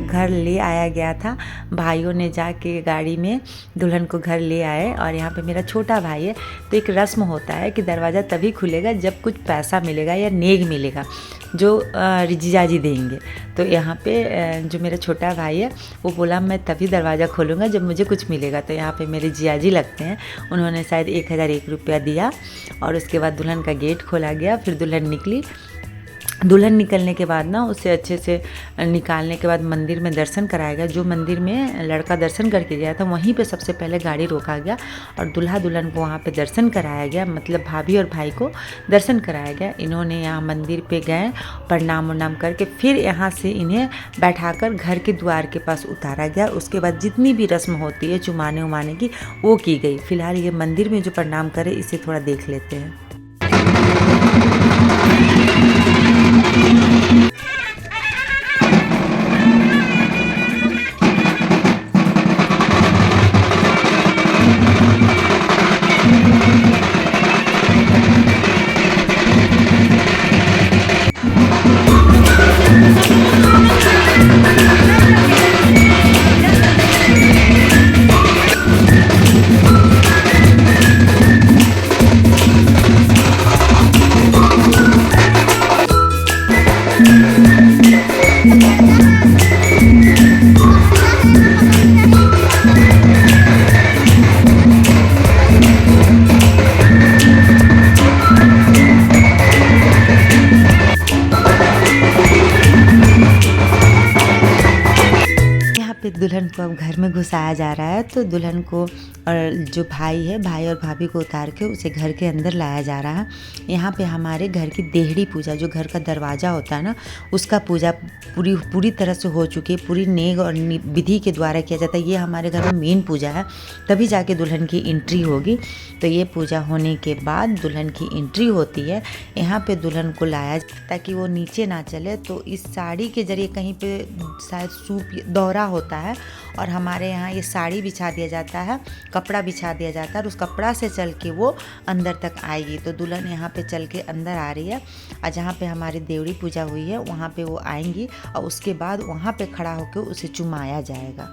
घर ले आया गया था। भाइयों ने जाके गाड़ी में दुल्हन को घर ले आए। और यहाँ पे मेरा छोटा भाई है, तो एक रस्म होता है कि दरवाज़ा तभी खुलेगा जब कुछ पैसा मिलेगा या नेग मिलेगा जो जीजाजी देंगे। तो यहाँ पे जो मेरा छोटा भाई है वो बोला मैं तभी दरवाज़ा खोलूँगा जब मुझे कुछ मिलेगा। तो यहाँ पे मेरे जियाजी लगते हैं, उन्होंने शायद 1001 रुपया दिया और उसके बाद दुल्हन का गेट खोला गया। फिर दुल्हन निकली। दुल्हन निकलने के बाद ना उसे अच्छे से निकालने के बाद मंदिर में दर्शन कराया गया। जो मंदिर में लड़का दर्शन करके गया था वहीं पे सबसे पहले गाड़ी रोका गया और दूल्हा दुल्हन को वहाँ पे दर्शन कराया गया, मतलब भाभी और भाई को दर्शन कराया गया। इन्होंने यहाँ मंदिर पे गए, प्रणाम उन्नाम करके फिर यहाँ से इन्हें बैठाकर घर के द्वार के पास उतारा गया। उसके बाद जितनी भी रस्म होती है चुमाने उमाने की वो की गई। फिलहाल ये मंदिर में जो प्रणाम करे इसे थोड़ा देख लेते हैं। दुल्हन को अब घर में घुसाया जा रहा है। तो दुल्हन को और जो भाई है, भाई और भाभी को उतार के उसे घर के अंदर लाया जा रहा है। यहाँ पे हमारे घर की देहड़ी पूजा, जो घर का दरवाज़ा होता है ना, उसका पूजा पूरी तरह से हो चुकी है। पूरी नेग और विधि के द्वारा किया जाता है। ये हमारे घर में मेन पूजा है, तभी जाके दुल्हन की एंट्री होगी। तो ये पूजा होने के बाद दुल्हन की एंट्री होती है। यहाँ पे दुल्हन को लाया ताकि वो नीचे ना चले। तो इस साड़ी के जरिए कहीं पे शायद सूप दौरा होता है और हमारे यहाँ ये साड़ी बिछा दिया जाता है, कपड़ा बिछा दिया जाता है और उस कपड़ा से चल के वो अंदर तक आएगी। तो दुल्हन यहाँ पे चल के अंदर आ रही है और जहाँ पे हमारी देवड़ी पूजा हुई है वहाँ पे वो आएंगी और उसके बाद वहाँ पे खड़ा होकर उसे चुमाया जाएगा।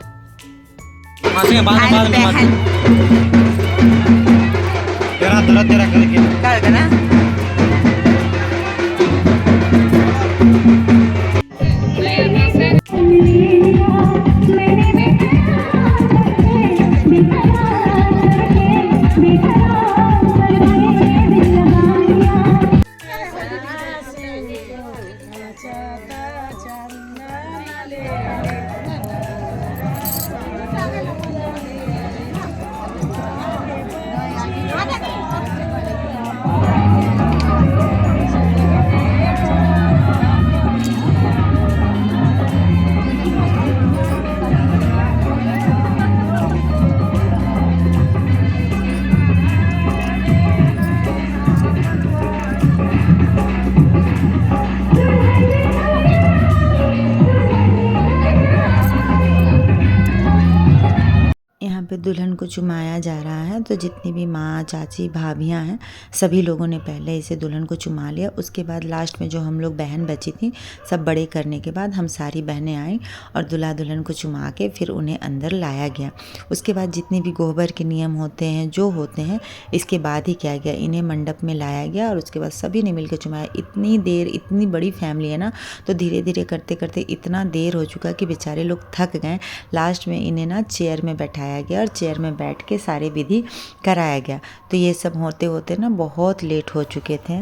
तेरा करके ना दुल्हन को चुमाया जा रहा है, तो जितनी भी माँ, चाची, भाभियाँ हैं, सभी लोगों ने पहले इसे दुल्हन को चुमा लिया। उसके बाद लास्ट में जो हम लोग बहन बची थी, सब बड़े करने के बाद हम सारी बहनें आईं और दूल्हा दुल्हन को चुमा के फिर उन्हें अंदर लाया गया। उसके बाद जितने भी गोबर के नियम होते हैं, जो होते हैं, इसके बाद ही किया गया। इन्हें मंडप में लाया गया और उसके बाद सभी ने मिलकर चुमाया। इतनी देर, इतनी बड़ी फैमिली है ना, तो धीरे धीरे करते करते इतना देर हो चुका कि बेचारे लोग थक गए। लास्ट में इन्हें ना चेयर में बैठाया गया और चेयर में बैठ के सारे विधि कराया गया। तो ये सब होते होते ना बहुत लेट हो चुके थे।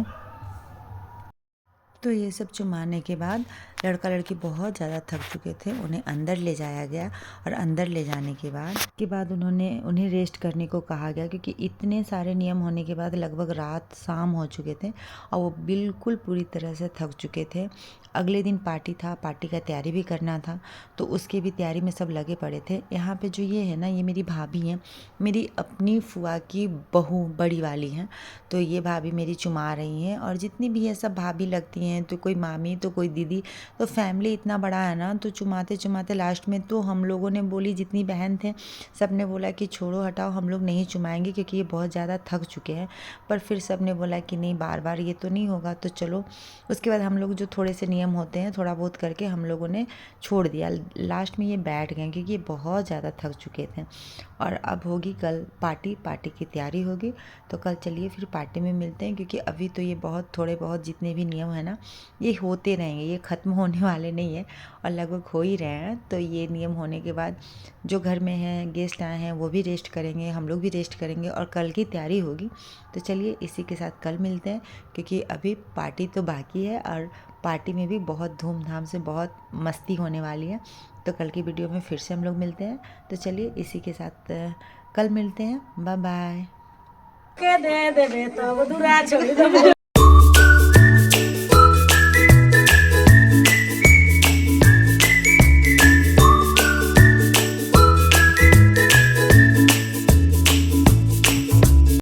तो ये सब चुमाने के बाद लड़का लड़की बहुत ज़्यादा थक चुके थे। उन्हें अंदर ले जाया गया और अंदर ले जाने के बाद उन्हें रेस्ट करने को कहा गया, क्योंकि इतने सारे नियम होने के बाद लगभग रात शाम हो चुके थे और वो बिल्कुल पूरी तरह से थक चुके थे। अगले दिन पार्टी था, पार्टी का तैयारी भी करना था, तो उसके भी तैयारी में सब लगे पड़े थे। यहाँ पे जो ये है ना, ये मेरी भाभी हैं, मेरी अपनी फुआ की बहू बड़ी वाली हैं। तो ये भाभी मेरी चुमा रही हैं और जितनी भी ये सब भाभी लगती हैं, तो कोई मामी तो कोई दीदी, तो फैमिली इतना बड़ा है ना, तो चुमाते चुमाते लास्ट में तो हम लोगों ने बोली, जितनी बहन थे सब ने बोला कि छोड़ो हटाओ, हम लोग नहीं चुमाएंगे क्योंकि ये बहुत ज़्यादा थक चुके हैं। पर फिर सब ने बोला कि नहीं, बार बार ये तो नहीं होगा, तो चलो। उसके बाद हम लोग जो थोड़े से नियम होते हैं थोड़ा बहुत करके हम लोगों ने छोड़ दिया। लास्ट में ये बैठ गए क्योंकि ये बहुत ज़्यादा थक चुके थे। और अब होगी कल पार्टी की तैयारी होगी, तो कल चलिए फिर पार्टी में मिलते हैं, क्योंकि अभी तो ये थोड़े बहुत जितने भी नियम है ना, ये होते रहेंगे, ये ख़त्म होने वाले नहीं है और लगभग हो ही रहे हैं। तो ये नियम होने के बाद जो घर में हैं, गेस्ट आए हैं, वो भी रेस्ट करेंगे, हम लोग भी रेस्ट करेंगे और कल की तैयारी होगी। तो चलिए इसी के साथ कल मिलते हैं, क्योंकि अभी पार्टी तो बाकी है और पार्टी में भी बहुत धूमधाम से बहुत मस्ती होने वाली है। तो कल की वीडियो में फिर से हम लोग मिलते हैं। तो चलिए इसी के साथ कल मिलते हैं। Bye bye.